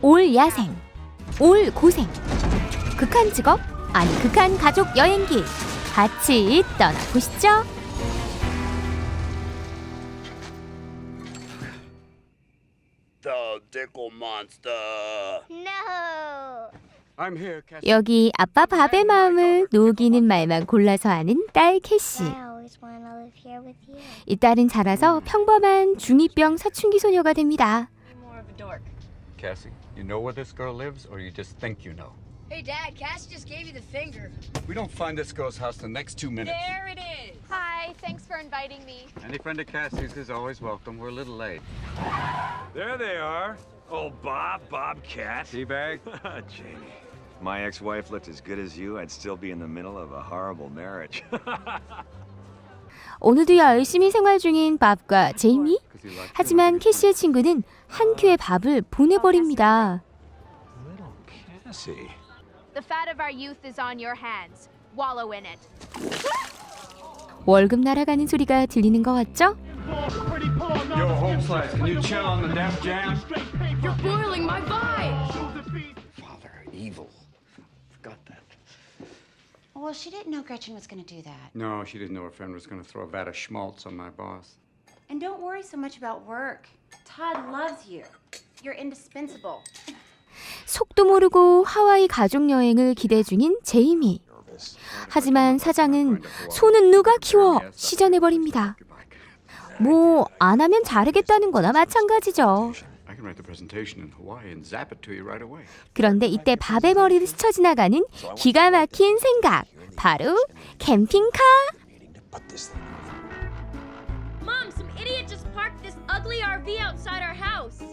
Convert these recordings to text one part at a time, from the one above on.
올 야생, 올 고생, 극한 직업, 아니 극한 가족 여행기 같이 떠나보시죠. The Dickle Monster. No. I'm here, Cassie. 여기 아빠 밥의 마음을 녹이는 말만 골라서 아는 딸 캐시. I always want to live here with you. 이 딸은 자라서 평범한 중2병 사춘기 소녀가 됩니다. More of a dork. Cassie, you know where this girl lives, or you just think you know? Hey, Dad, Cass just gave you the finger. We don't find this girl's house in the next 2 minutes. There it is. Hi, thanks for inviting me. Any friend of Cassie's is always welcome. We're a little late. There they are. Oh, Bob, Cat. Teabag? Jamie, if my ex-wife looked as good as you, I'd still be in the middle of a horrible marriage. 오늘도 열심히 생활 중인 밥과 제이미. 하지만 캐시의 친구는 한 큐의 밥을 보내버립니다. Little Cassie. The fat of our youth is on your hands. Wallow in it. 월급 날아가는 소리가 들리는 것 같죠? Yo, home slice, can you chill on the Def Jam? You're boiling my vibe. Father, evil. Forgot that. Well, she didn't know Gretchen was going to do that. No, she didn't know her friend was going to throw a vat of schmaltz on my boss. And don't worry so much about work. Todd loves you. You're indispensable. 속도 모르고 하와이 가족여행을 기대 중인 제이미. 하지만 사장은 소는 누가 키워 시전해버립니다. 뭐 안 하면 잘하겠다는 거나 마찬가지죠. I can write the presentation in Hawaii and zap it to you right away. 그런데 이때 밥의 머리를 스쳐 지나가는 기가 막힌 생각. 바로 캠핑카. Mom, some idiot just parked this ugly RV outside our house.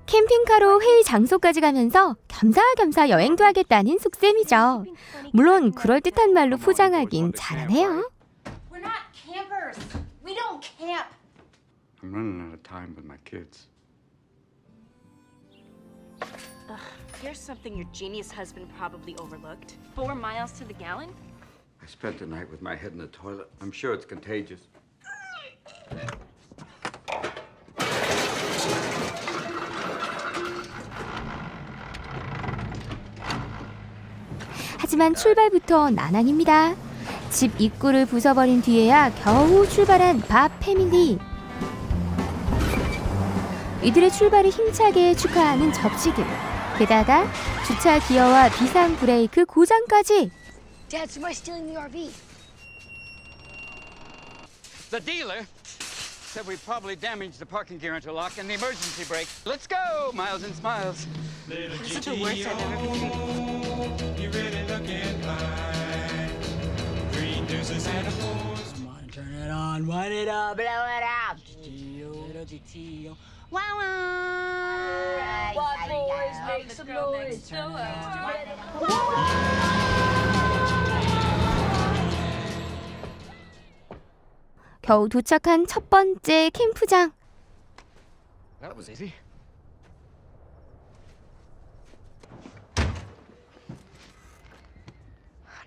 캠핑카로 회의 장소까지 가면서 겸사겸사 여행도 하겠다는 속셈이죠. 물론 그럴듯한 말로 포장하긴 잘하네요. We're not campers. We don't camp. I'm running out of time with my kids. Here's something your genius husband probably overlooked. 4 miles to the gallon? I spent the night with my head in the toilet. I'm sure it's contagious. 하지만 출발부터 난항입니다. 집 입구를 부숴버린 뒤에야 겨우 출발한 밥 패밀리. 이들의 출발을 힘차게 축하하는 접시들. 게다가 주차 기어와 비상 브레이크 고장까지. Dad, somebody's stealing the RV. The dealer said we probably damaged the parking gear interlock and the emergency brake. Let's go, Miles and Smiles. This is the worst I've ever been treated. You really looking fine. Green juices and a horse. Come on, turn it on, wind it up, blow it out. Little GTO. Wow, wow. What boys make some noise. 겨우 도착한 첫 번째 캠프장. That was easy.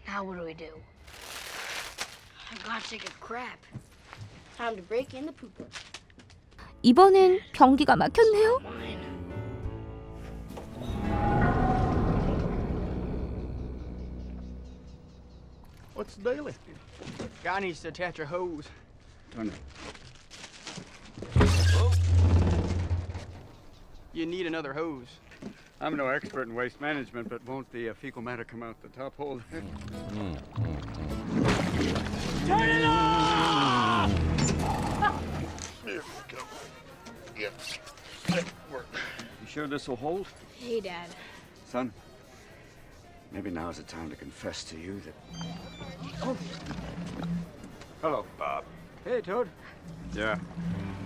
Now what do we do? I gotta take a crap. Time to break in the pooper. 이번엔 변기가 막혔네요. What's the deal? Guy needs to attach a hose. Turn it. You need another hose. I'm no expert in waste management, but won't the fecal matter come out the top hole? You sure this will hold? Hey, Dad. Son, maybe now is the time to confess to you that... Hello, Bob. Hey, Toad. Yeah.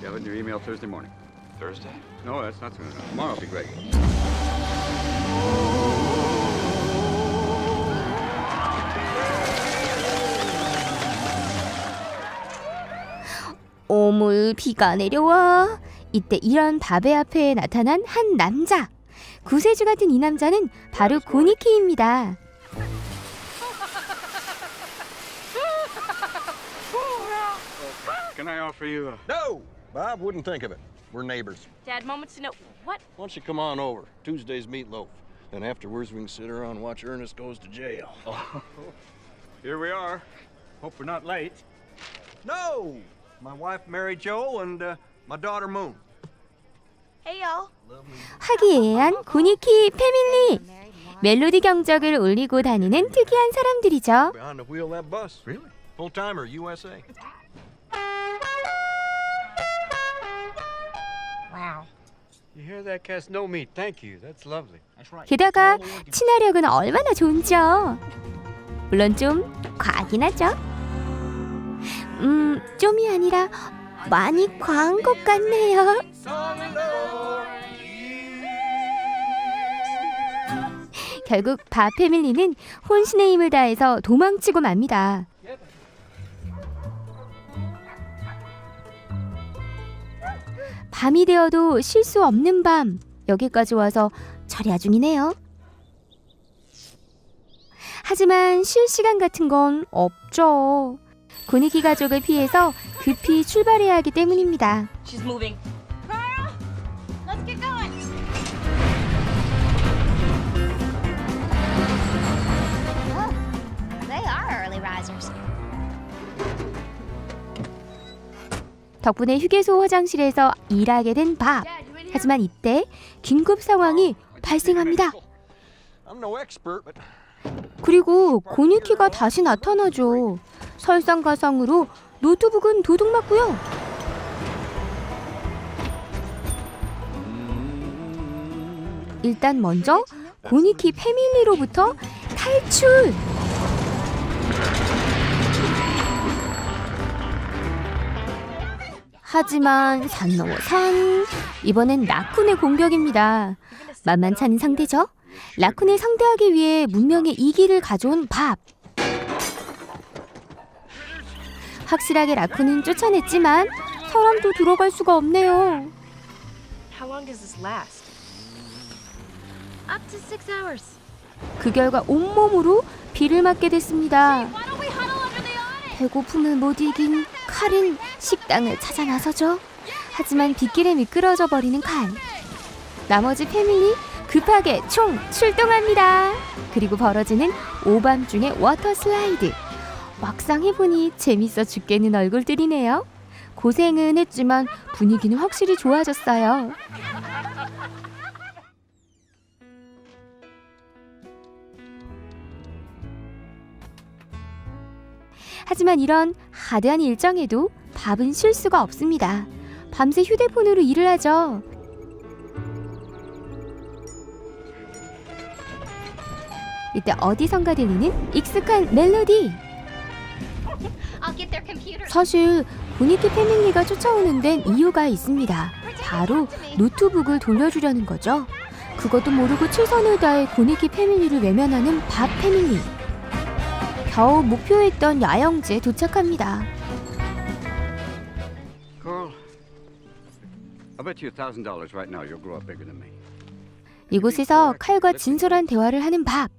You'll have your email Thursday morning. Thursday? No, that's not soon enough. Tomorrow will be great. 오물 비가 내려와. 이때 이런 밥의 앞에 나타난 한 남자. 구세주 같은 이 남자는 바로 고니키입니다. Can I offer you a... No! Bob wouldn't think of it. We're neighbors. Dad, moments to know what? Why don't you come on over? Tuesday's meatloaf. Then afterwards we can sit around and watch Ernest goes to jail. Here we are. Hope we're not late. No! My wife, Mary Jo, and my daughter, Moon. Hey, y'all. 화기애애한 고니키 패밀리. 멜로디 경적을 울리고 다니는 특이한 사람들이죠. Behind the wheel of that bus. Really? Full timer, USA. Wow. You hear that, Cass? No meat. Thank you. That's lovely. That's right. 게다가 친화력은 얼마나 좋은지요. 물론 좀 과하긴 하죠. 좀이 아니라 많이 과한 것 같네요. 결국 밥 패밀리는 혼신의 힘을 다해서 도망치고 맙니다. 밤이 되어도 쉴 수 없는 밤. 여기까지 와서 철야 중이네요. 하지만 쉴 시간 같은 건 없죠. 고니키 가족을 피해서 급히 출발해야 하기 때문입니다. She's moving. Carl, let's get going. Oh, they are early risers. 덕분에 휴게소 화장실에서 일하게 된 밥. 하지만 이때 긴급 상황이 발생합니다. I'm no expert, but 그리고 고니키가 다시 나타나죠. 설상가상으로 노트북은 도둑맞고요. 일단 먼저 고니키 패밀리로부터 탈출! 하지만 산 넘어 산, 이번엔 라쿤의 공격입니다. 만만치 않은 상대죠? 라쿤을 상대하기 위해 문명의 이기를 가져온 밥. 확실하게 라쿤은 쫓아냈지만 사람도 들어갈 수가 없네요. How long does this last? Up to 6 hours. 그 결과 온몸으로 비를 맞게 됐습니다. Why don't we huddle under the awning? 배고픔을 못 이긴 칼은 식당을 찾아 나서죠. 하지만 빗길에 미끄러져 버리는 칼. 나머지 패밀리 급하게 총 출동합니다. 그리고 벌어지는 오밤중의 워터 슬라이드. 막상 해보니 재밌어 죽겠는 얼굴들이네요. 고생은 했지만 분위기는 확실히 좋아졌어요. 하지만 이런 하드한 일정에도 밥은 쉴 수가 없습니다. 밤새 휴대폰으로 일을 하죠. 이때 어디선가 들리는 익숙한 멜로디. I'll get their computer. 사실 고니키 패밀리가 쫓아오는 데는 이유가 있습니다. 바로 노트북을 돌려주려는 거죠. 그것도 모르고 최선을 다해 고니키 패밀리를 외면하는 밥 패밀리. 겨우 목표했던 야영지에 도착합니다. Carl, I bet you $1,000 right now you'll grow up bigger than me. 이곳에서 칼과 진솔한 대화를 하는 밥.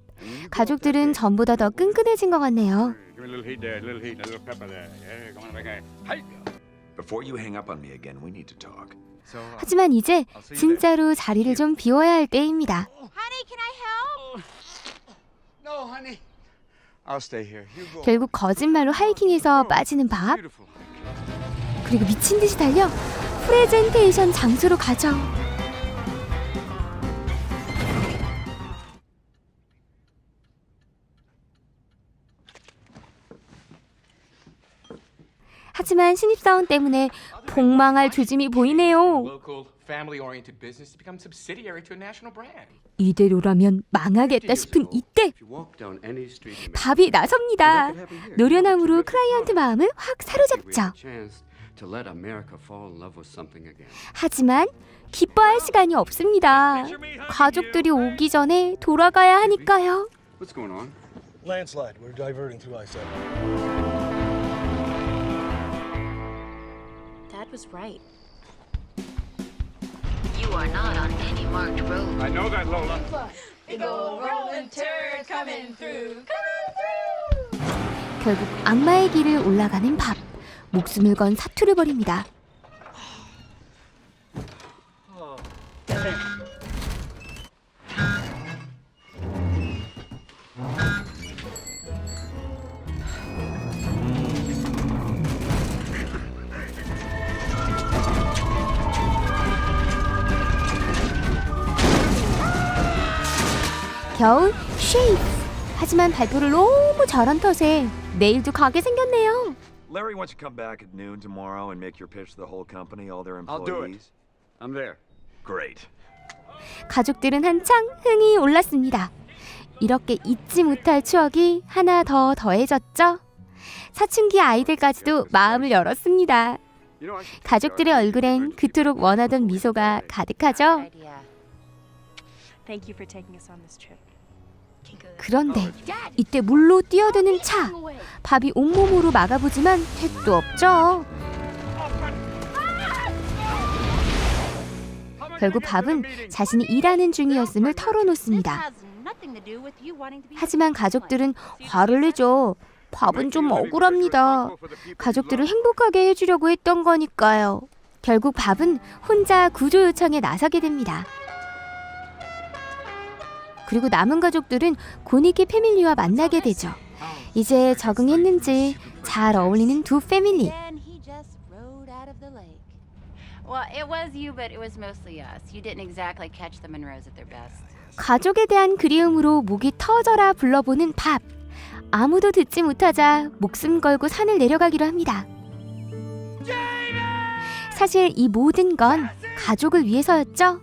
가족들은 전보다 더 끈끈해진 것 같네요. Give me a little heat there, a little heat, a little pepper there. Yeah, come on, big guy. Hey. Before you hang up on me again, we need to talk. 하지만 이제 진짜로 자리를 좀 비워야 할 때입니다. Honey, can I help? No, honey. I'll stay here. You go. 결국 거짓말로 하이킹에서 빠지는 밥. Beautiful. 그리고 미친 듯이 달려 프레젠테이션 장소로 가죠. 하지만 신입사원 때문에 폭망할 조짐이 보이네요. Local, family-oriented business to become subsidiary to a national brand. 이대로라면 망하겠다 싶은 이때 If you walk down any street in 밥이 나섭니다. 노련함으로 클라이언트 마음을 확 사로잡죠. chance to let America fall in love with something again. 하지만 기뻐할 시간이 없습니다. 가족들이 오기 전에 돌아가야 하니까요. What's going on? landslide. We're diverting through I-7. Dad was right. You are not on any marked road. I know that, Lola. Big old rolling turd coming through. 결국 악마의 길을 올라가는 밥. 목숨을 건 사투를 벌입니다. 겨우 쉐이프. 하지만 발표를 너무 잘한 탓에 내일도 가게 생겼네요. Larry wants you to come back at noon tomorrow and make your pitch to the whole company, all their I'll do it. employees. I'm there. Great. 가족들은 한창 흥이 올랐습니다. 이렇게 잊지 못할 추억이 하나 더 더해졌죠. 사춘기 아이들까지도 마음을 열었습니다. 가족들의 얼굴엔 그토록 원하던 미소가 가득하죠. Thank you for taking us on this trip. 그런데 이때 물로 뛰어드는 차. 밥이 온몸으로 막아보지만 택도 없죠. 결국 밥은 자신이 일하는 중이었음을 털어놓습니다. 하지만 가족들은 화를 내죠. 밥은 좀 억울합니다. 가족들을 행복하게 해주려고 했던 거니까요. 결국 밥은 혼자 구조 요청에 나서게 됩니다. 그리고 남은 가족들은 고니키 패밀리와 만나게 되죠. 이제 적응했는지 잘 어울리는 두 패밀리. Well, it was you, but it was mostly us. You didn't exactly catch the Monroes at their best. 가족에 대한 그리움으로 목이 터져라 불러보는 밥. 아무도 듣지 못하자 목숨 걸고 산을 내려가기로 합니다. 사실 이 모든 건 가족을 위해서였죠.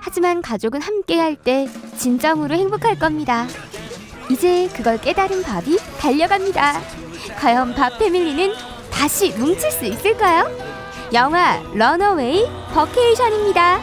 하지만 가족은 함께할 때 진정으로 행복할 겁니다. 이제 그걸 깨달은 밥이 달려갑니다. 과연 밥 패밀리는 다시 뭉칠 수 있을까요? 영화 런어웨이 버케이션입니다.